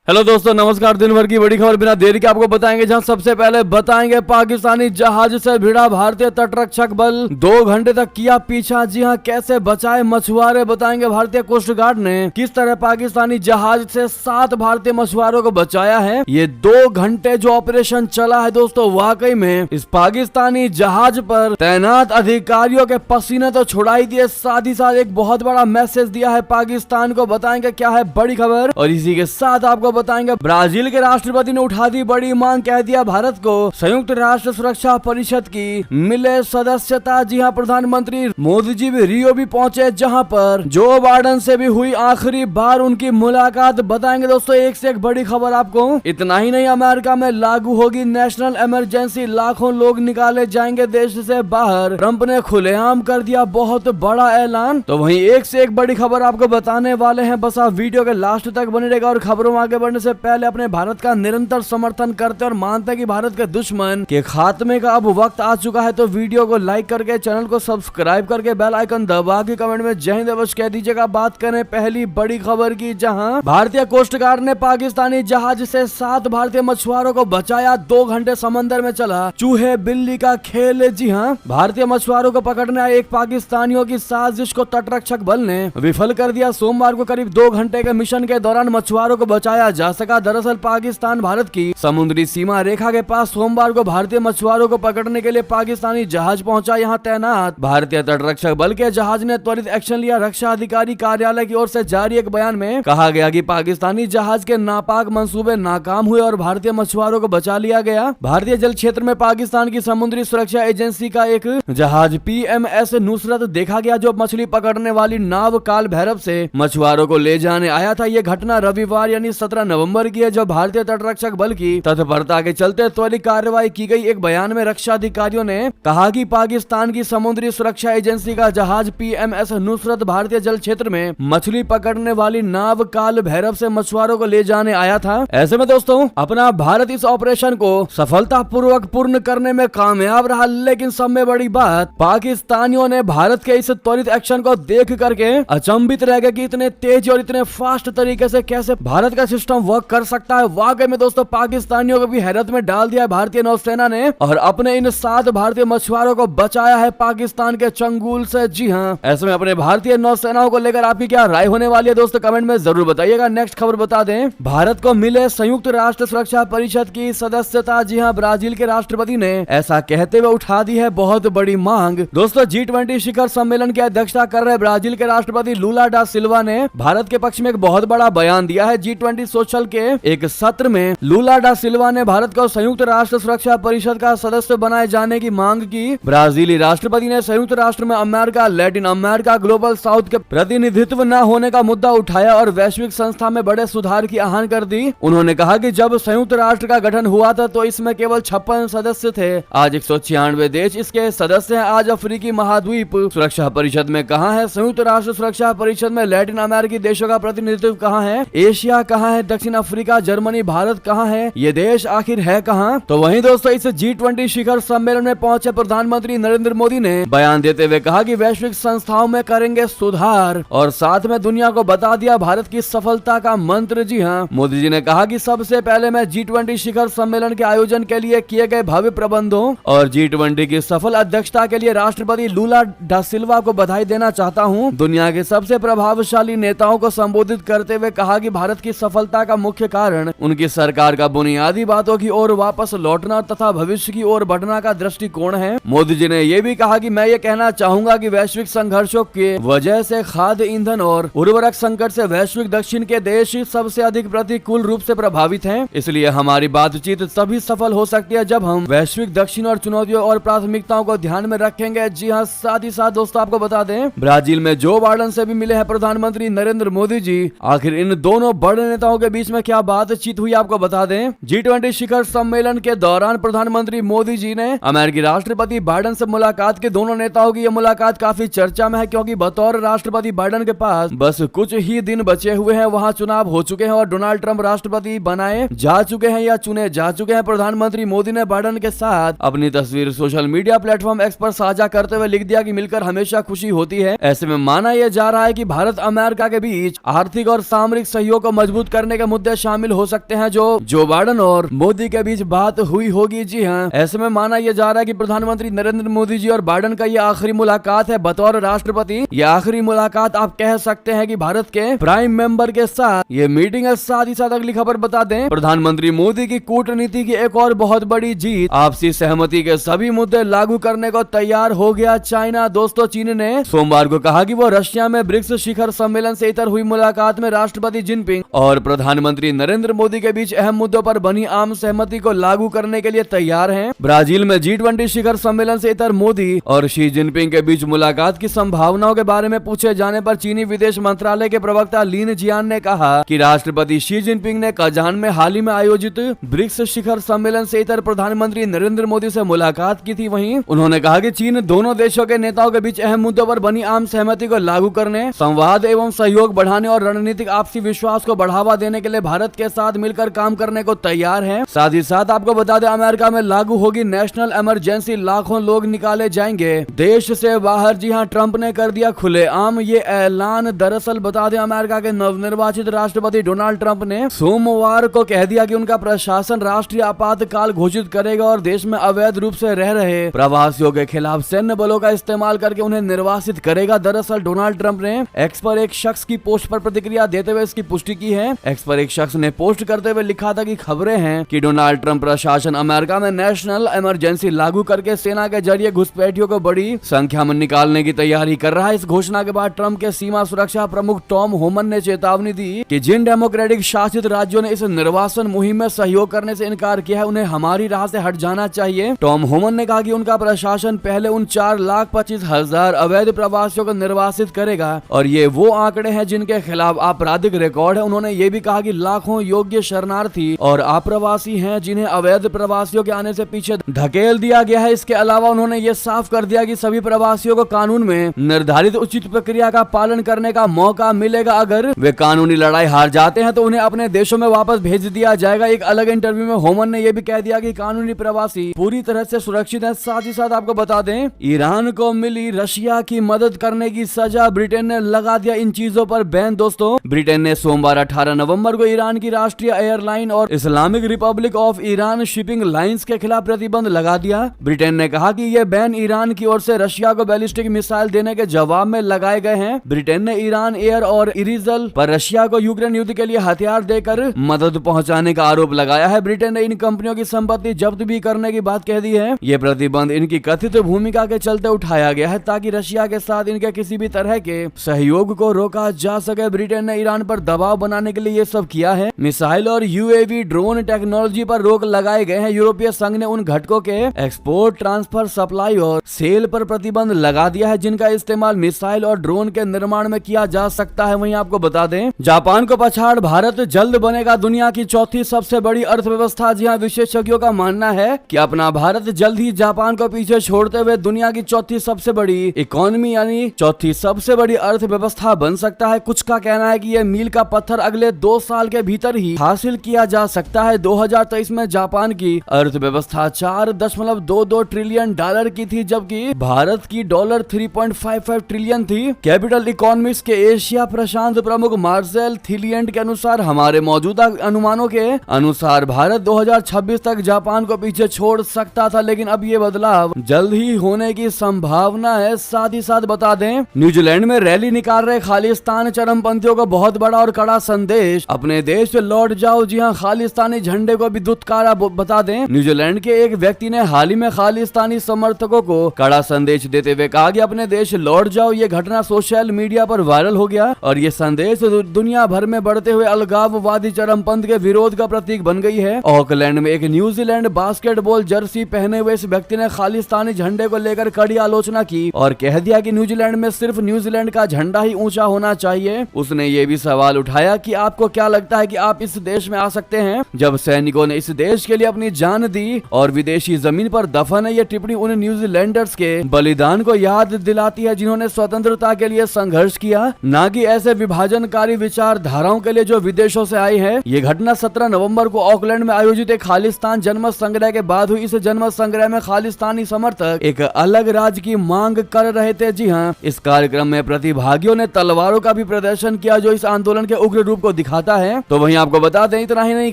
Hello दोस्तों, नमस्कार। दिन भर की बड़ी खबर बिना देरी के आपको बताएंगे, जहां सबसे पहले बताएंगे पाकिस्तानी जहाज से भिड़ा भारतीय तटरक्षक बल 2 घंटे तक किया पीछा। जी हां, कैसे बचाए मछुआरे, बताएंगे भारतीय कोस्ट गार्ड ने किस तरह पाकिस्तानी जहाज से 7 भारतीय मछुआरों को बचाया है। ये 2 घंटे जो ऑपरेशन चला है दोस्तों, वाकई में इस पाकिस्तानी जहाज पर तैनात अधिकारियों के पसीने तो छुड़ाई दिए, साथ ही साथ एक बहुत बड़ा मैसेज दिया है पाकिस्तान को। बताएंगे क्या है बड़ी खबर, और इसी के साथ आपको बताएंगे ब्राजील के राष्ट्रपति ने उठा दी बड़ी मांग, कह दिया भारत को संयुक्त राष्ट्र सुरक्षा परिषद की मिले सदस्यता। जी हां, प्रधानमंत्री मोदी जी भी रियो भी पहुंचे, जहां पर जो बाइडेन से भी हुई आखिरी बार उनकी मुलाकात। बताएंगे दोस्तों एक से एक बड़ी खबर आपको। इतना ही नहीं, अमेरिका में लागू होगी नेशनल इमरजेंसी, लाखों लोग निकाले जाएंगे देश से बाहर। ट्रंप ने खुलेआम कर दिया बहुत बड़ा ऐलान। तो वहीं एक से एक बड़ी खबर आपको बताने वाले हैं, बस आप वीडियो के लास्ट तक बने रहेगा। और खबरों में आगे बढ़ने से पहले अपने भारत का निरंतर समर्थन करते और मानते कि भारत के दुश्मन के खात्मे का अब वक्त आ चुका है, तो वीडियो को लाइक करके चैनल को सब्सक्राइब करके बेल आइकन दबा के कमेंट में जय हिंद अवश्य कह दीजिएगा। बात करें पहली बड़ी खबर की, जहां भारतीय कोस्ट गार्ड ने पाकिस्तानी जहाज से 7 भारतीय मछुआरों को बचाया। 2 घंटे समंदर में चला चूहे बिल्ली का खेल। जी हां, भारतीय मछुआरों को पकड़ने आए एक पाकिस्तानियों की साजिश को तटरक्षक बल ने विफल कर दिया। सोमवार को करीब 2 घंटे के मिशन के दौरान मछुआरों को बचाया जा सका। दरअसल पाकिस्तान भारत की समुद्री सीमा रेखा के पास सोमवार को भारतीय मछुआरों को पकड़ने के लिए पाकिस्तानी जहाज पहुंचा। यहां तैनात भारतीय तटरक्षक बल के जहाज ने त्वरित एक्शन लिया। रक्षा अधिकारी कार्यालय की ओर से जारी एक बयान में कहा गया कि पाकिस्तानी जहाज के नापाक मंसूबे नाकाम हुए और भारतीय मछुआरों को बचा लिया गया। भारतीय जल क्षेत्र में पाकिस्तान की समुद्री सुरक्षा एजेंसी का एक जहाज PMS नुसरत देखा गया, जो मछली पकड़ने वाली नाव काल भैरव से मछुआरों को ले जाने आया था। यह घटना रविवार यानी 17 नवंबर की है, जब भारतीय तटरक्षक बल की तत्परता के चलते त्वरित कार्रवाई की गई। एक बयान में रक्षा अधिकारियों ने कहा कि पाकिस्तान की समुद्री सुरक्षा एजेंसी का जहाज PMS नुसरत भारतीय जल क्षेत्र में मछली पकड़ने वाली नाव काल भैरव से मछुआरों को ले जाने आया था। ऐसे में दोस्तों अपना भारत इस ऑपरेशन को सफलतापूर्वक पूर्ण करने में कामयाब रहा, लेकिन सब में बड़ी बात पाकिस्तानियों ने भारत के इस त्वरित एक्शन को देख करके अचंभित रह गए कि इतने तेज और इतने फास्ट तरीके से कैसे भारत का सिस्टम वर्क कर सकता है। वाकई में दोस्तों पाकिस्तानियों को भी हैरत में डाल दिया भारतीय नौसेना ने, और अपने इन 7 भारतीय मछुआरों को बचाया है पाकिस्तान के चंगुल से। जी हां, ऐसे में अपने भारतीय नौसेनाओं को लेकर आपकी क्या राय होने वाली है दोस्तों, कमेंट में जरूर बताइएगा। नेक्स्ट खबर बता दें, भारत को मिले संयुक्त राष्ट्र सुरक्षा परिषद की सदस्यता। जी हां, ब्राजील के राष्ट्रपति ने ऐसा कहते हुए उठा दी है बहुत बड़ी मांग। दोस्तों G20 शिखर सम्मेलन की अध्यक्षता कर रहे ब्राजील के राष्ट्रपति लूला डा सिल्वा ने भारत के पक्ष में एक बहुत बड़ा बयान दिया है। G20 सोशल के एक सत्र में लूला डा सिल्वा ने भारत को संयुक्त राष्ट्र सुरक्षा परिषद का सदस्य बनाए जाने की मांग की। ब्राजीली राष्ट्रपति ने संयुक्त राष्ट्र में America, Latin America, global south के प्रतिनिधित्व न होने का मुद्दा उठाया और वैश्विक संस्था में बड़े सुधार की आह्वान कर दी। उन्होंने कहा कि जब संयुक्त राष्ट्र का गठन हुआ था तो इसमें केवल 56 सदस्य थे, आज 196 देश इसके सदस्य हैं। आज अफ्रीकी महाद्वीप सुरक्षा परिषद में कहाँ है? संयुक्त राष्ट्र सुरक्षा परिषद में लैटिन अमेरिकी देशों का प्रतिनिधित्व कहाँ है? एशिया कहाँ है? दक्षिण अफ्रीका, जर्मनी, भारत कहाँ है? ये देश आखिर है कहाँ? तो वहीं दोस्तों इस G20 शिखर सम्मेलन में पहुंचे प्रधानमंत्री नरेंद्र मोदी ने बयान देते हुए कहा कि वैश्विक संस्थाओं में करेंगे सुधार, और साथ में दुनिया को बता दिया भारत की सफलता का मंत्र। जी हां, मोदी जी ने कहा कि सबसे पहले मैं G20 शिखर सम्मेलन के आयोजन के लिए किए गए भव्य प्रबंधों और G20 की सफल अध्यक्षता के लिए राष्ट्रपति लूला डा सिल्वा को बधाई देना चाहता हूं। दुनिया के सबसे प्रभावशाली नेताओं को संबोधित करते हुए कहा कि भारत की सफलता का मुख्य कारण उनकी सरकार का बुनियादी बातों की ओर वापस लौटना तथा भविष्य की ओर बढ़ना का दृष्टिकोण है। मोदी जी ने यह भी कहा कि मैं ये कहना चाहूंगा कि वैश्विक संघर्षों के वजह से खाद्य, ईंधन और उर्वरक संकट से वैश्विक दक्षिण के देश सबसे अधिक प्रतिकूल रूप से प्रभावित हैं। इसलिए हमारी बातचीत तभी सफल हो सकती है जब हम वैश्विक दक्षिण और चुनौतियों और प्राथमिकताओं को ध्यान में रखेंगे। जी हाँ, साथ ही साथ दोस्तों आपको बता दें, ब्राजील में जो बाइडेन से भी मिले हैं प्रधानमंत्री नरेंद्र मोदी जी। आखिर इन दोनों बड़े नेताओं के बीच में क्या बातचीत हुई आपको बता दें। G20 शिखर सम्मेलन के दौरान प्रधानमंत्री मोदी जी ने अमेरिकी राष्ट्रपति बाइडेन से मुलाकात की। दोनों नेताओं की यह मुलाकात काफी चर्चा में है, क्योंकि बतौर राष्ट्रपति बाइडेन के पास बस कुछ ही दिन बचे हुए हैं। वहां चुनाव हो चुके हैं और डोनाल्ड ट्रंप राष्ट्रपति बनाए जा चुके हैं या चुने जा चुके हैं। प्रधानमंत्री मोदी ने बाइडेन के साथ अपनी तस्वीर सोशल मीडिया प्लेटफॉर्म X पर साझा करते हुए लिख दिया कि मिलकर हमेशा खुशी होती है। ऐसे में माना यह जा रहा है कि भारत अमेरिका के बीच आर्थिक और सामरिक सहयोग को मजबूत करने करने के मुद्दे शामिल हो सकते हैं जो जो बाइडेन और मोदी के बीच बात हुई होगी। जी हाँ, ऐसे में माना यह जा रहा है कि प्रधानमंत्री नरेंद्र मोदी जी और बाइडेन का ये आखिरी मुलाकात है बतौर राष्ट्रपति। ये आखिरी मुलाकात आप कह सकते हैं कि भारत के प्राइम मेंबर के साथ ये मीटिंग है। साथ ही साथ अगली खबर बता दें, प्रधानमंत्री मोदी की कूटनीति की एक और बहुत बड़ी जीत, आपसी सहमति के सभी मुद्दे लागू करने को तैयार हो गया चाइना। दोस्तों, चीन ने सोमवार को कहा कि वो रशिया में ब्रिक्स शिखर सम्मेलन से इतर हुई मुलाकात में राष्ट्रपति जिनपिंग और प्रधानमंत्री नरेंद्र मोदी के बीच अहम मुद्दों पर बनी आम सहमति को लागू करने के लिए तैयार हैं। ब्राजील में G20 शिखर सम्मेलन से इतर मोदी और शी जिनपिंग के बीच मुलाकात की संभावनाओं के बारे में पूछे जाने पर चीनी विदेश मंत्रालय के प्रवक्ता लिन जियान ने कहा कि राष्ट्रपति शी जिनपिंग ने कजान में हाल ही में आयोजित ब्रिक्स शिखर सम्मेलन से इतर प्रधानमंत्री नरेंद्र मोदी से मुलाकात की थी। वहीं उन्होंने कहा कि चीन दोनों देशों के नेताओं के बीच अहम मुद्दों पर बनी आम सहमति को लागू करने, संवाद एवं सहयोग बढ़ाने और रणनीतिक आपसी विश्वास को बढ़ावा देने के लिए भारत के साथ मिलकर काम करने को तैयार है। साथ ही साथ आपको बता दें, अमेरिका में लागू होगी नेशनल इमरजेंसी, लाखों लोग निकाले जाएंगे देश से बाहर। जी हां, ट्रंप ने कर दिया खुलेआम ये ऐलान। दरअसल बता दें, अमेरिका के नवनिर्वाचित राष्ट्रपति डोनाल्ड ट्रंप ने सोमवार को कह दिया कि उनका प्रशासन राष्ट्रीय आपातकाल घोषित करेगा और देश में अवैध रूप से रह रहे प्रवासियों के खिलाफ सैन्य बलों का इस्तेमाल करके उन्हें निर्वासित करेगा। दरअसल डोनाल्ड ट्रंप ने एक्स पर एक शख्स की पोस्ट पर प्रतिक्रिया देते हुए इसकी पुष्टि की है। एक्स पर एक शख्स ने पोस्ट करते हुए लिखा था कि खबरें हैं कि डोनाल्ड ट्रंप प्रशासन अमेरिका में नेशनल इमरजेंसी लागू करके सेना के जरिए घुसपैठियों को बड़ी संख्या में निकालने की तैयारी कर रहा है। इस घोषणा के बाद ट्रंप के सीमा सुरक्षा प्रमुख टॉम होमन ने चेतावनी दी कि जिन डेमोक्रेटिक शासित राज्यों ने इस निर्वासन मुहिम में सहयोग करने से इनकार किया है, उन्हें हमारी राह से हट जाना चाहिए। टॉम होमन ने कहा कि उनका प्रशासन पहले उन 4,25,000 अवैध प्रवासियों को निर्वासित करेगा और ये वो आंकड़े हैं जिनके खिलाफ आपराधिक रिकॉर्ड है। उन्होंने ये भी कहा कि लाखों योग्य शरणार्थी और आप्रवासी हैं जिन्हें अवैध प्रवासियों के आने से पीछे धकेल दिया गया है। इसके अलावा उन्होंने ये साफ कर दिया कि सभी प्रवासियों को कानून में निर्धारित उचित प्रक्रिया का पालन करने का मौका मिलेगा। अगर वे कानूनी लड़ाई हार जाते हैं तो उन्हें अपने देशों में वापस भेज दिया जाएगा। एक अलग इंटरव्यू में होमन ने यह भी कह दिया कि कानूनी प्रवासी पूरी तरह से सुरक्षित हैं। साथ ही साथ आपको बता दें, ईरान को मिली रशिया की मदद करने की सजा, ब्रिटेन ने लगा दिया इन चीजों पर बैन। दोस्तों, ब्रिटेन ने सोमवार 18 नवंबर को ईरान की राष्ट्रीय एयरलाइन और Islamic Republic of Iran shipping lines के खिलाफ प्रतिबंध लगा दिया। ब्रिटेन ने कहा कि यह बैन ईरान की ओर से रशिया को बैलिस्टिक मिसाइल देने के जवाब में लगाए गए हैं। ब्रिटेन ने ईरान एयर और इरीजल पर रशिया को यूक्रेन युद्ध के लिए हथियार देकर मदद पहुंचाने का आरोप लगाया है। ब्रिटेन ने इन कंपनियों की संपत्ति जब्त भी करने की बात कह दी है। ये प्रतिबंध इनकी कथित भूमिका के चलते उठाया गया है ताकि रशिया के साथ इनके किसी भी तरह के सहयोग को रोका जा सके। ब्रिटेन ने ईरान पर दबाव बनाने के लिए ये सब किया है। मिसाइल और यूएवी ड्रोन टेक्नोलॉजी पर रोक लगाए गए हैं। यूरोपीय संघ ने उन घटकों के एक्सपोर्ट, ट्रांसफर, सप्लाई और सेल पर प्रतिबंध लगा दिया है जिनका इस्तेमाल मिसाइल और ड्रोन के निर्माण में किया जा सकता है। वहीं आपको बता दें, जापान को पछाड़ भारत जल्द बनेगा दुनिया की चौथी सबसे बड़ी अर्थव्यवस्था। जी हां, विशेषज्ञों का मानना है कि अपना भारत जल्द ही जापान को पीछे छोड़ते हुए दुनिया की चौथी सबसे बड़ी इकोनॉमी यानी चौथी सबसे बड़ी अर्थव्यवस्था बन सकता है। कुछ का कहना है कि यह मील का पत्थर अगले 2 साल के भीतर ही हासिल किया जा सकता है। 2023 में जापान की अर्थव्यवस्था $4.22 ट्रिलियन की थी, जबकि भारत की $3.55 ट्रिलियन थी। कैपिटल इकोनॉमिक्स के एशिया प्रशांत प्रमुख मार्सेल थिलियंट के अनुसार हमारे मौजूदा अनुमानों के अनुसार भारत 2026 तक जापान को पीछे छोड़ सकता था, लेकिन अब ये बदलाव जल्द ही होने की संभावना है। साथ ही साथ बता दें, न्यूजीलैंड में रैली निकाल रहे खालिस्तान चरमपंथियों को बहुत बड़ा और कड़ा संदेश, अपने देश से लौट जाओ। जी हां, खालिस्तानी झंडे को भी दुत्कारा। बता दें, न्यूजीलैंड के एक व्यक्ति ने हाल ही में खालिस्तानी समर्थकों को कड़ा संदेश देते हुए कहा कि अपने देश लौट जाओ। ये घटना सोशल मीडिया पर वायरल हो गया और ये संदेश दुनिया भर में बढ़ते हुए अलगाववादी चरमपंथ के विरोध का प्रतीक बन गई है। ऑकलैंड में एक न्यूजीलैंड बास्केटबॉल जर्सी पहने हुए इस व्यक्ति ने खालिस्तानी झंडे को लेकर कड़ी आलोचना की और कह दिया कि न्यूजीलैंड में सिर्फ न्यूजीलैंड का झंडा ही ऊंचा होना चाहिए। उसने ये भी सवाल उठाया कि आपको क्या लगता है कि आप इस देश में आ सकते हैं जब सैनिकों ने इस देश के लिए अपनी जान दी और विदेशी जमीन पर दफन है। ये टिप्पणी उन न्यूजीलैंडर्स के बलिदान को याद दिलाती है जिन्होंने स्वतंत्रता के लिए संघर्ष किया, न कि ऐसे विभाजनकारी विचारधाराओं के लिए जो विदेशों से आई है। ये घटना 17 नवंबर को ऑकलैंड में आयोजित एक खालिस्तान जन्म संग्रह के बाद हुई। इस जन्म संग्रह में खालिस्तानी समर्थक एक अलग राज्य की मांग कर रहे थे। जी हाँ, इस कार्यक्रम में प्रतिभागियों ने तलवारों का भी प्रदर्शन किया जो इस आंदोलन के उग्र रूप को दिखाता चाहता है। तो वहीं आपको बता दें, इतना ही नहीं,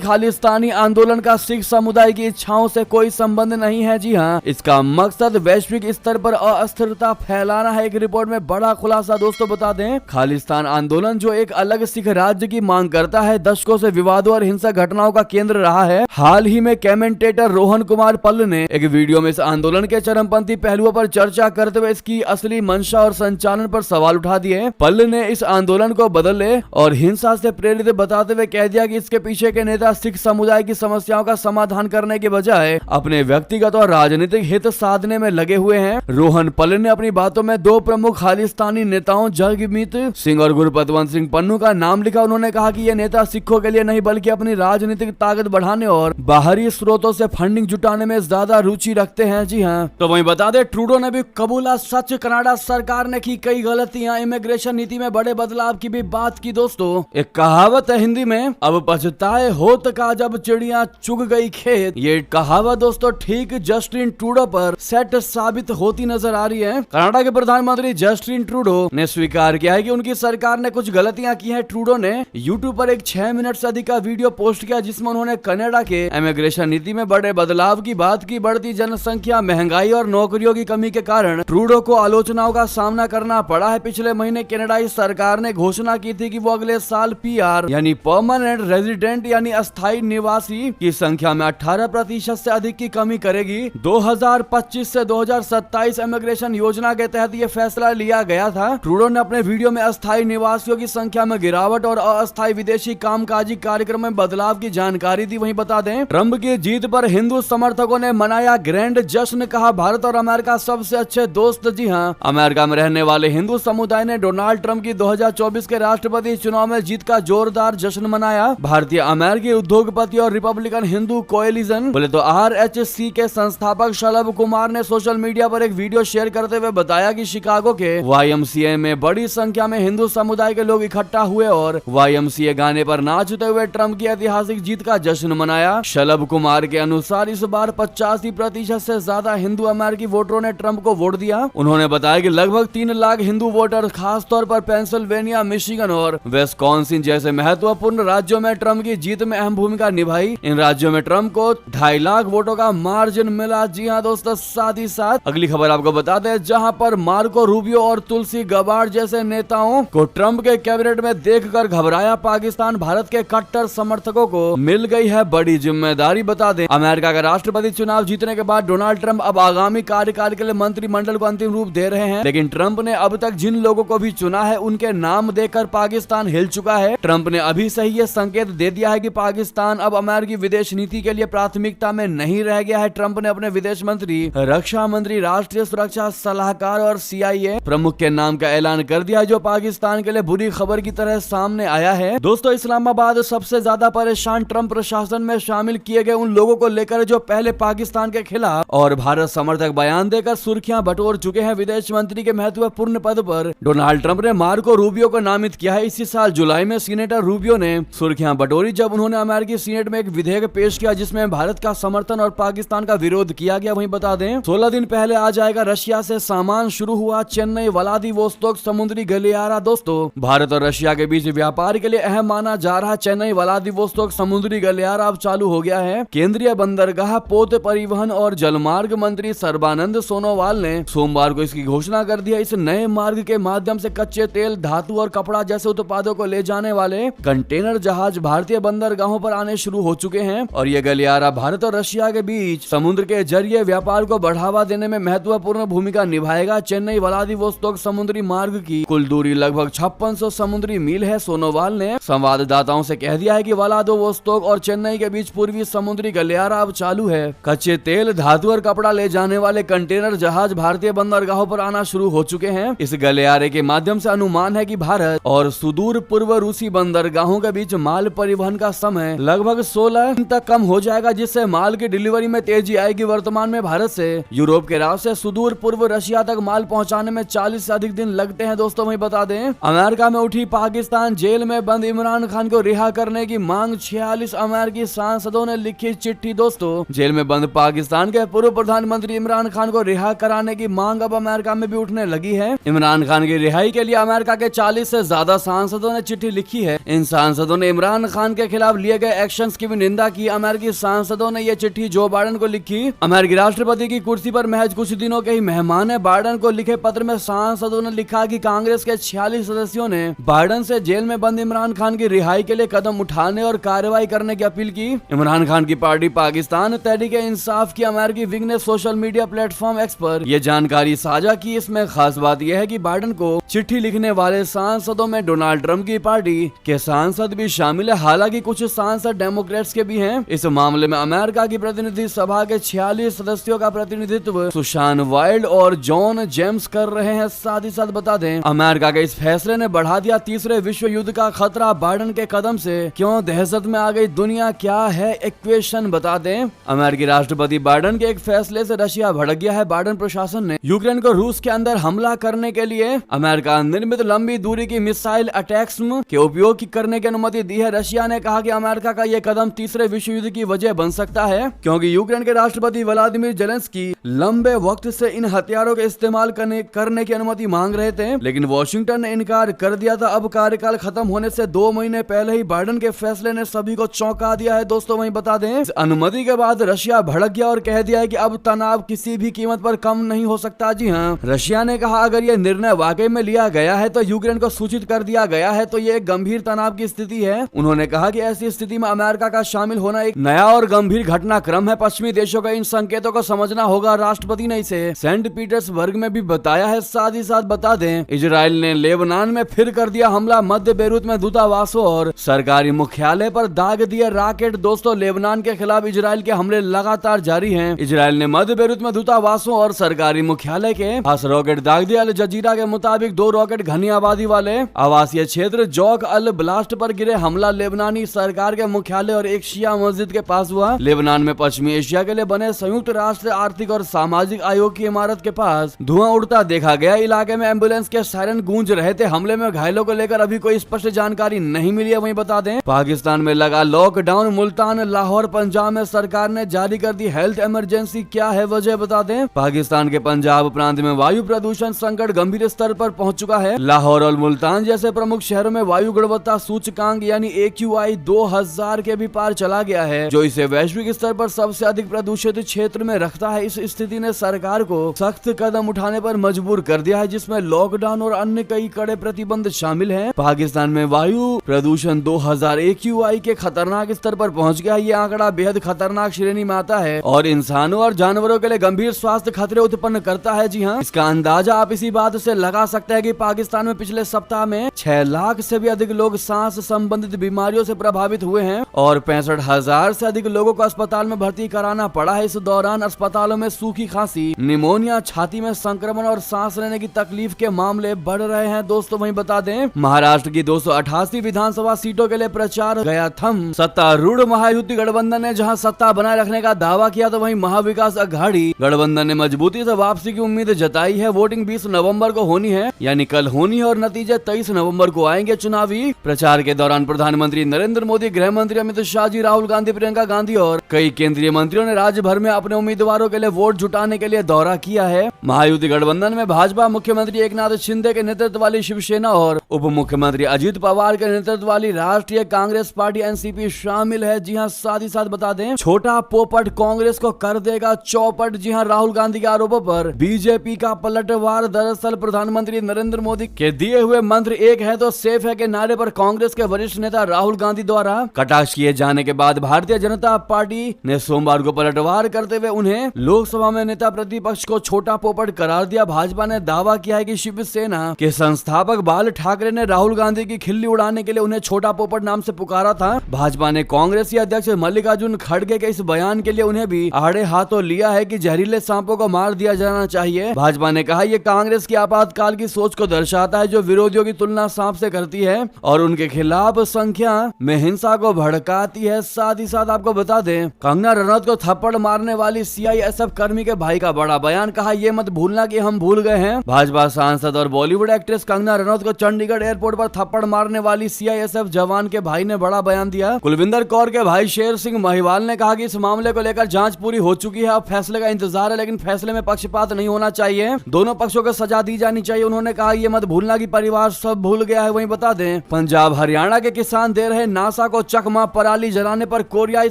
खालिस्तानी आंदोलन का सिख समुदाय की इच्छाओं से कोई संबंध नहीं है। जी हाँ, इसका मकसद वैश्विक स्तर पर अस्थिरता फैलाना है। एक रिपोर्ट में बड़ा खुलासा दोस्तों बता दें, खालिस्तान आंदोलन जो एक अलग सिख राज्य की मांग करता है, दशकों से विवादों और हिंसक घटनाओं का केंद्र रहा है। हाल ही में कमेंटेटर रोहन कुमार पल्ल ने एक वीडियो में इस आंदोलन के चरमपंथी पहलुओं पर चर्चा करते हुए इसकी असली मंशा और संचालन पर सवाल उठा दिए। पल्ल ने इस आंदोलन को बदलने और हिंसा से प्रेरित बताते हुए कह दिया कि इसके पीछे के नेता सिख समुदाय की समस्याओं का समाधान करने के बजाय अपने व्यक्तिगत और राजनीतिक हित साधने में लगे हुए हैं। रोहन पल्ल ने अपनी बातों में दो प्रमुख खालिस्तानी नेताओं जगमीत सिंह और गुरपतवंत सिंह पन्नू का नाम लिखा। उन्होंने कहा कि ये नेता सिखों के लिए नहीं बल्कि अपनी राजनीतिक ताकत बढ़ाने और बाहरी स्रोतों से फंडिंग जुटाने में ज्यादा रुचि रखते हैं। जी हाँ, तो वहीं बता दें, ट्रूडो ने भी कबूला सच, कनाडा सरकार ने की कई गलतियां, इमिग्रेशन नीति में बड़े बदलाव की भी बात की। दोस्तों, एक कहावत है हिंदी में, अब पछताए होत का जब चिड़िया चुग गई खेत। ये कहावत दोस्तों ठीक जस्टिन ट्रूडो पर सेट साबित होती नजर आ रही है। कनाडा के प्रधानमंत्री जस्टिन ट्रूडो ने स्वीकार किया है कि उनकी सरकार ने कुछ गलतियां की हैं। ट्रूडो ने यूट्यूब पर एक 6 मिनट से अधिक का वीडियो पोस्ट किया जिसमें उन्होंने कनाडा के इमिग्रेशन नीति में बड़े बदलाव की बात की। बढ़ती जनसंख्या, महंगाई और नौकरियों की कमी के कारण ट्रूडो को आलोचनाओं का सामना करना पड़ा है। पिछले महीने कनाडाई सरकार ने घोषणा की थी कि वो अगले साल पीआर यानी परमानेंट रेजिडेंट यानी अस्थायी निवासी की संख्या में 18% से अधिक की कमी करेगी। 2025 से 2027 इमिग्रेशन योजना के तहत ये फैसला लिया गया था। ट्रूडो ने अपने वीडियो में अस्थायी निवासियों की संख्या में गिरावट और अस्थायी विदेशी कामकाजी कार्यक्रम में बदलाव की जानकारी दी। वहीं बता दें, ट्रंप की जीत पर हिंदू समर्थकों ने मनाया ग्रैंड जश्न, कहा भारत और अमेरिका सबसे अच्छे दोस्त। जी हाँ, अमेरिका में रहने वाले हिंदू समुदाय ने डोनाल्ड ट्रंप की 2024 के राष्ट्रपति चुनाव में जीत का जोरदार जश्न मनाया। भारतीय अमेरिकी उद्योगपति और रिपब्लिकन हिंदू कोएलिशन बोले तो RHC के संस्थापक शलभ कुमार ने सोशल मीडिया पर एक वीडियो शेयर करते हुए बताया कि शिकागो के YMCA में बड़ी संख्या में हिंदू समुदाय के लोग इकट्ठा हुए और YMCA गाने पर नाचते हुए ट्रंप की ऐतिहासिक जीत का जश्न मनाया। शलभ कुमार के अनुसार इस बार 85% से ज्यादा हिंदू अमेरिकी वोटरों ने ट्रंप को वोट दिया। उन्होंने बताया कि लगभग 3 लाख हिंदू वोटर खासतौर पर पेंसिल्वेनिया, मिशिगन और विस्कॉन्सिन जैसे महत्वपूर्ण राज्यों में ट्रंप की जीत में अहम भूमिका निभाई। इन राज्यों में ट्रंप को 2.5 लाख वोटों का मार्जिन मिला। जी हाँ दोस्तों, साथ ही साथ अगली खबर आपको बताते हैं, जहां पर मार्को रूबियो और तुलसी गबार्ड जैसे नेताओं को ट्रंप के कैबिनेट में देखकर घबराया पाकिस्तान, भारत के कट्टर समर्थकों को मिल गई है बड़ी जिम्मेदारी। बता दें, अमेरिका का राष्ट्रपति चुनाव जीतने के बाद डोनाल्ड ट्रंप अब आगामी कार्यकाल के लिए मंत्रिमंडल को अंतिम रूप दे रहे हैं, लेकिन ट्रंप ने अब तक जिन लोगों को भी चुना है उनके नाम देकर पाकिस्तान हिल चुका है। ट्रंप ने अभी से ही ये संकेत दे दिया है कि पाकिस्तान अब अमेरिकी विदेश नीति के लिए प्राथमिकता में नहीं रह गया है। ट्रंप ने अपने विदेश मंत्री, रक्षा मंत्री, राष्ट्रीय सुरक्षा सलाहकार और CIA प्रमुख के नाम का ऐलान कर दिया, जो पाकिस्तान के लिए बुरी खबर की तरह सामने आया है। दोस्तों, इस्लामाबाद सबसे ज्यादा परेशान ट्रंप प्रशासन में शामिल किए गए उन लोगों को लेकर जो पहले पाकिस्तान के खिलाफ और भारत समर्थक बयान देकर सुर्खियां बटोर चुके हैं। विदेश मंत्री के महत्वपूर्ण पद पर डोनाल्ड ट्रंप ने मार्को रूबियो को नामित किया है। इसी साल जुलाई में सीनेटर रूबियो ने सुर्खियां बटोरी जब उन्होंने अमेरिकी सीनेट में एक विधेयक पेश किया जिसमें भारत का समर्थन और पाकिस्तान का विरोध किया गया। वहीं बता दें, 16 दिन पहले आ जाएगा रशिया से सामान शुरू हुआ चेन्नई व्लादिवोस्तोक समुद्री गलियारा। दोस्तों, भारत और रशिया के बीच व्यापार के लिए अहम माना जा रहा चेन्नई व्लादिवोस्तोक समुद्री गलियारा अब चालू हो गया है। केंद्रीय बंदरगाह, पोत परिवहन और जलमार्ग मंत्री सर्बानंद सोनोवाल ने सोमवार को इसकी घोषणा कर दिया। इस नए मार्ग के माध्यम से कच्चे तेल, धातु और कपड़ा जैसे उत्पादों को ले जाने वाले कंटेनर जहाज भारतीय बंदरगाहों पर आने शुरू हो चुके हैं और ये गलियारा भारत और रशिया के बीच समुद्र के जरिए व्यापार को बढ़ावा देने में महत्वपूर्ण भूमिका निभाएगा। चेन्नई व्लादिवोस्तोक समुद्री मार्ग की कुल दूरी लगभग 5600 समुद्री मील है। सोनोवाल ने संवाददाताओं से कह दिया है कि व्लादिवोस्तोक और चेन्नई के बीच पूर्वी समुद्री गलियारा अब चालू है। कच्चे तेल, धातु और कपड़ा ले जाने वाले कंटेनर जहाज भारतीय बंदरगाहों पर आना शुरू हो चुके हैं। इस गलियारे के माध्यम से अनुमान है कि भारत और सुदूर पूर्व रूसी बंदरगाहों के बीच माल परिवहन का समय लगभग 16 दिन तक कम हो जाएगा, जिससे माल की डिलीवरी में तेजी आएगी। वर्तमान में भारत से यूरोप के रास्ते सुदूर पूर्व रशिया तक माल पहुंचाने में 40 से अधिक दिन लगते हैं। दोस्तों, वही बता दें, अमेरिका में उठी पाकिस्तान जेल में बंद इमरान खान को रिहा करने की मांग, 46 अमेरिकी सांसदों ने लिखी चिट्ठी। दोस्तों, जेल में बंद पाकिस्तान के पूर्व प्रधानमंत्री इमरान खान को रिहा कराने की मांग अब अमेरिका में भी उठने लगी है। इमरान खान की रिहाई के लिए अमेरिका के 40 से ज्यादा सांसदों ने चिट्ठी लिखी है। इन इन सांसदों ने इमरान खान के खिलाफ लिए गए एक्शंस की भी निंदा की। अमेरिकी सांसदों ने यह चिट्ठी जो बाइडेन को लिखी। अमेरिकी राष्ट्रपति की कुर्सी पर महज कुछ दिनों के ही मेहमान है। बाइडेन को लिखे पत्र में सांसदों ने लिखा कि कांग्रेस के 46 सदस्यों ने बाइडेन से जेल में बंद इमरान खान की रिहाई के लिए कदम उठाने और कार्रवाई करने की अपील की। इमरान खान की पार्टी पाकिस्तान तहरीक-ए-इंसाफ की अमेरिकी विंग ने सोशल मीडिया प्लेटफॉर्म एक्स पर यह जानकारी साझा की। इसमें खास बात यह है कि बाइडेन को चिट्ठी लिखने वाले सांसदों में डोनाल्ड ट्रंप की पार्टी के सांसद भी शामिल है। हालांकि कुछ सांसद डेमोक्रेट्स के भी हैं। इस मामले में अमेरिका की प्रतिनिधि सभा के 46 सदस्यों का प्रतिनिधित्व सुशान वाइल्ड और जॉन जेम्स कर रहे हैं। साथ ही साथ बता दें, अमेरिका के इस फैसले ने बढ़ा दिया तीसरे विश्व युद्ध का खतरा। बाइडेन के कदम से क्यों दहशत में आ गई दुनिया, क्या है इक्वेशन, बता दें। अमेरिकी राष्ट्रपति बाइडेन के एक फैसले से रशिया भड़क गया है। बाइडेन प्रशासन ने यूक्रेन को रूस के अंदर हमला करने के लिए अमेरिका निर्मित लंबी दूरी की मिसाइल अटैक्स के उपयोग करने की अनुमति दी है। रशिया ने कहा कि अमेरिका का यह कदम तीसरे विश्व युद्ध की वजह बन सकता है, क्योंकि यूक्रेन के राष्ट्रपति व्लादिमीर जेलेंस्की लंबे वक्त से इन हथियारों के इस्तेमाल करने की अनुमति मांग रहे थे, लेकिन वॉशिंगटन ने इनकार कर दिया था। अब कार्यकाल खत्म होने से 2 महीने पहले ही बाइडेन के फैसले ने सभी को चौंका दिया है। दोस्तों वहीं बता दें, इस अनुमति के बाद रशिया भड़क गया और कह दिया है कि अब तनाव किसी भी कीमत पर कम नहीं हो सकता। जी हाँ, रशिया ने कहा अगर यह निर्णय वाकई में लिया गया है तो यूक्रेन को सूचित कर दिया गया है तो ये एक गंभीर तनाव की स्थिति है। उन्होंने कहा कि ऐसी स्थिति में अमेरिका का शामिल होना एक नया और गंभीर घटनाक्रम है। पश्चिमी देशों का इन संकेतों को समझना होगा। राष्ट्रपति ने इसे सेंट पीटर्सबर्ग में भी बताया है। साथ ही साथ बता दें, इजराइल ने लेबनान में फिर कर दिया हमला। मध्य बेरूत में दूतावासों और सरकारी मुख्यालय पर दाग दिए राकेट। दोस्तों लेबनान के खिलाफ इजराइल के हमले लगातार जारी हैं। इजराइल ने मध्य बेरूत में दूतावासों और सरकारी मुख्यालय के पास रॉकेट दाग दिया। अल जजीरा के मुताबिक 2 रॉकेट घनी आबादी वाले आवासीय क्षेत्र जौक अल ब्लास्ट पर गिरे। हमला लेबनानी सरकार के मुख्यालय और एक शिया मस्जिद के पास हुआ। लेबनान में पश्चिमी एशिया के लिए बने संयुक्त राष्ट्र आर्थिक और सामाजिक आयोग की इमारत के पास धुआं उड़ता देखा गया। इलाके में एम्बुलेंस के सायरन गूंज रहे थे। हमले में घायलों को लेकर अभी कोई स्पष्ट जानकारी नहीं मिली है। वहीं बता दें, पाकिस्तान में लगा लॉकडाउन। मुल्तान, लाहौर, पंजाब में सरकार ने जारी कर दी हेल्थ इमरजेंसी। क्या है वजह, बता दें। पाकिस्तान के पंजाब प्रांत में वायु प्रदूषण संकट गंभीर स्तर पर पहुंच चुका है। लाहौर और मुल्तान जैसे प्रमुख शहरों में वायु गुणवत्ता सूचकांक यानी AQI 2000 के भी पार चला गया है, जो इसे वैश्विक स्तर पर सबसे अधिक प्रदूषित क्षेत्र में रखता है। इस स्थिति ने सरकार को सख्त कदम उठाने पर मजबूर कर दिया है, जिसमें लॉकडाउन और अन्य कई कड़े प्रतिबंध शामिल हैं। पाकिस्तान में वायु प्रदूषण 2000 AQI के खतरनाक स्तर पर पहुंच गया है। ये आंकड़ा बेहद खतरनाक श्रेणी में आता है और इंसानों और जानवरों के लिए गंभीर स्वास्थ्य खतरे उत्पन्न करता है। जी हाँ, इसका अंदाजा आप इसी बात से लगा सकते हैं कि पाकिस्तान में पिछले सप्ताह में 6 लाख से भी अधिक लोग सांस संबंधित बीमारियों से प्रभावित हुए हैं और 65,000 से अधिक लोगों को अस्पताल में भर्ती कराना पड़ा है। इस दौरान अस्पतालों में सूखी खांसी, निमोनिया, छाती में संक्रमण और सांस लेने की तकलीफ के मामले बढ़ रहे हैं। दोस्तों वहीं बता दें, महाराष्ट्र की 288 विधानसभा सीटों के लिए प्रचार गया थम। सत्तारूढ़ महायुति गठबंधन ने जहां सत्ता बनाए रखने का दावा किया तो वहीं महाविकास अघाड़ी गठबंधन ने मजबूती से वापसी की उम्मीद जताई है। वोटिंग 20 नवंबर को होनी है, यानी कल होनी है और नतीजे 23 नवंबर को आएंगे। चुनावी प्रचार के दौरान प्रधानमंत्री नरेंद्र मोदी, गृह मंत्री अमित शाह जी, राहुल गांधी, प्रियंका गांधी और कई केंद्रीय मंत्रियों ने राज्य भर में अपने उम्मीदवारों के लिए वोट जुटाने के लिए दौरा किया है। महायुति गठबंधन में भाजपा मुख्यमंत्री एकनाथ शिंदे के नेतृत्व वाली शिवसेना और उप मुख्यमंत्री अजित पवार के नेतृत्व वाली राष्ट्रीय कांग्रेस पार्टी NCP शामिल है। जी हाँ, साथ ही साथ बता दें, छोटा पोपट कांग्रेस को कर देगा चौपट। जी हाँ, राहुल गांधी के आरोपों पर बीजेपी का पलटवार। दरअसल प्रधानमंत्री नरेंद्र मोदी के दिए हुए मंत्र एक है तो सेफ है के नारे पर कांग्रेस के वरिष्ठ नेता राहुल गांधी द्वारा कटाक्ष किए जाने के बाद भारतीय जनता पार्टी ने सोमवार को पलटवार करते हुए उन्हें लोकसभा में नेता प्रतिपक्ष को छोटा पोपट करार दिया। भाजपा ने दावा किया है कि शिवसेना के संस्थापक बाल ठाकरे ने राहुल गांधी की खिल्ली उड़ाने के लिए उन्हें छोटा पोपट नाम से पुकारा था। भाजपा ने कांग्रेसी अध्यक्ष मल्लिकार्जुन खड़गे के इस बयान के लिए उन्हें भी आड़े हाथों लिया है कि जहरीले सांपों को मार दिया जाना चाहिए। भाजपा ने कहा, यह कांग्रेस की आपातकाल की सोच को दर्शाता है, जो विरोधियों की तुलना सांप से करती है और उनके खिलाफ संख्या में हिंसा को भड़काती है। साथ ही साथ आपको बता दें, कंगना रनौत को थप्पड़ मारने वाली CISF कर्मी के भाई का बड़ा बयान। कहा, ये मत भूलना कि हम भूल गए हैं। भाजपा सांसद और बॉलीवुड एक्ट्रेस कंगना रनौत को चंडीगढ़ एयरपोर्ट पर थप्पड़ मारने वाली CISF जवान के भाई ने बड़ा बयान दिया। कुलविंदर कौर के भाई शेर सिंह महिवाल ने कहा कि इस मामले को लेकर जांच पूरी हो चुकी है, अब फैसले का इंतजार है, लेकिन फैसले में पक्षपात नहीं होना चाहिए, दोनों पक्षों को सजा दी जानी चाहिए। उन्होंने कहा, ये मत भूलना कि परिवार सब भूल गया है। वहीं बता दें, पंजाब अब हरियाणा के किसान दे रहे नासा को चकमा, पराली जलाने पर कोरियाई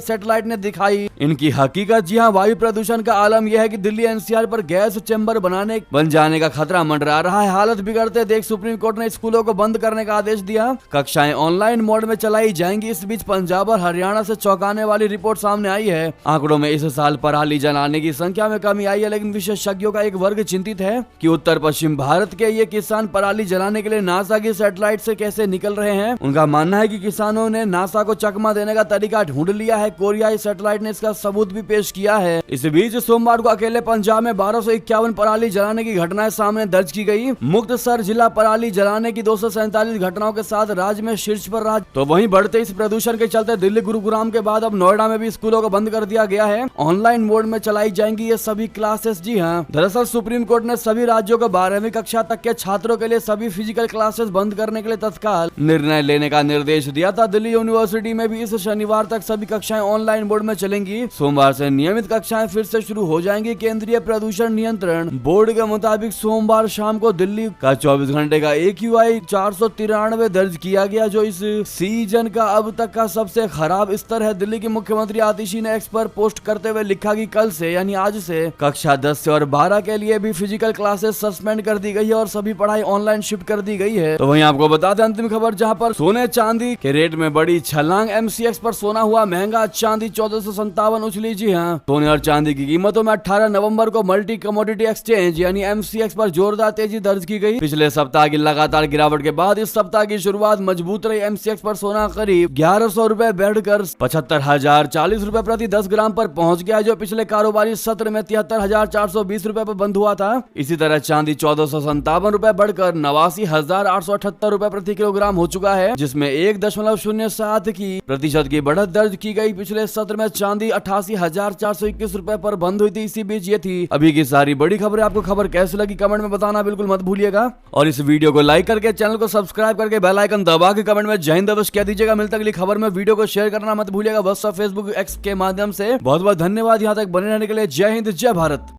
सैटेलाइट ने दिखाई इनकी हकीकत। जी हाँ, वायु प्रदूषण का आलम यह है कि दिल्ली एनसीआर पर गैस चैम्बर बन जाने का खतरा मंडरा रहा है। हालत बिगड़ते देख सुप्रीम कोर्ट ने स्कूलों को बंद करने का आदेश दिया। कक्षाएं ऑनलाइन मोड में चलाई जाएंगी। इस बीच पंजाब और हरियाणा से चौंकाने वाली रिपोर्ट सामने आई है। आंकड़ों में इस साल पराली जलाने की संख्या में कमी आई है, लेकिन विशेषज्ञों का एक वर्ग चिंतित है कि उत्तर पश्चिम भारत के ये किसान पराली जलाने के लिए नासा की सैटेलाइट से कैसे निकल रहे हैं। उनका मानना है कि किसानों ने नासा को चकमा देने का तरीका ढूंढ लिया है। कोरियाई सैटेलाइट ने इसका सबूत भी पेश किया है। इस बीच सोमवार को अकेले पंजाब में 1251 पराली जलाने की घटनाएं सामने दर्ज की गई। मुक्तसर जिला पराली जलाने की 247 घटनाओं के साथ राज्य में शीर्ष पर रहा। तो वहीं बढ़ते इस प्रदूषण के चलते दिल्ली गुरुग्राम के बाद अब नोएडा में भी स्कूलों को बंद कर दिया गया है। ऑनलाइन मोड में चलाई जाएंगी ये सभी क्लासेस। जी हाँ, दरअसल सुप्रीम कोर्ट ने सभी राज्यों को 12वीं कक्षा तक के छात्रों के लिए सभी फिजिकल क्लासेस बंद करने के लिए तत्काल निर्णय लेने का निर्देश दिया था। दिल्ली यूनिवर्सिटी में भी इस शनिवार तक सभी कक्षाएं ऑनलाइन मोड में चलेंगी। सोमवार से नियमित कक्षाएं फिर से शुरू हो जाएंगी। केंद्रीय प्रदूषण नियंत्रण बोर्ड के मुताबिक सोमवार शाम को दिल्ली का 24 घंटे का AQI 493 दर्ज किया गया, जो इस सीजन का अब तक का सबसे खराब स्तर है। दिल्ली की मुख्यमंत्री आतिशी ने एक्स पर पोस्ट करते हुए लिखा कि कल से यानी आज से कक्षा 10 से और 12 के लिए भी फिजिकल क्लासेस सस्पेंड कर दी गई है और सभी पढ़ाई ऑनलाइन शिफ्ट कर दी गई है। तो वहीं आपको बता दें अंतिम खबर, जहां पर सोने चांदी के रेट में बड़ी छलांग। MCX पर सोना हुआ महंगा, चांदी 1457 उछली। जी हाँ, सोने और चांदी की कीमतों में 18 नवंबर को मल्टी कमोडिटी एक्सचेंज यानी MCX पर जोरदार तेजी दर्ज की गई। पिछले सप्ताह की लगातार गिरावट के बाद इस सप्ताह की शुरुआत मजबूत रही। MCX पर सोना करीब 1100 रुपए बढ़कर 75,040 रुपए प्रति 10 ग्राम पर पहुंच गया, जो पिछले कारोबारी सत्र में 73,420 रुपए पर बंद हुआ था। इसी तरह चांदी 1457 रुपए बढ़कर 89,878 रुपए प्रति किलोग्राम हो चुका है, जिसमें 1.07 की बढ़त दर्ज की गई। पिछले सत्र में चांदी 88,421 रुपए पर बंद हुई थी। इसी बीच ये थी अभी की सारी बड़ी खबरें। आपको खबर कैसी लगी कमेंट में बताना बिल्कुल मत भूलिएगा, और इस वीडियो को लाइक करके चैनल को सब्सक्राइब करके बेल आइकन दबा के कमेंट में जय हिंद अवश्य कह दीजिएगा। मिलता अगली खबर में। वीडियो को शेयर करना मत भूलिएगा व्हाट्सएप, फेसबुक, एक्स के माध्यम से। बहुत बहुत धन्यवाद यहाँ तक बने रहने के लिए। जय हिंद, जय भारत।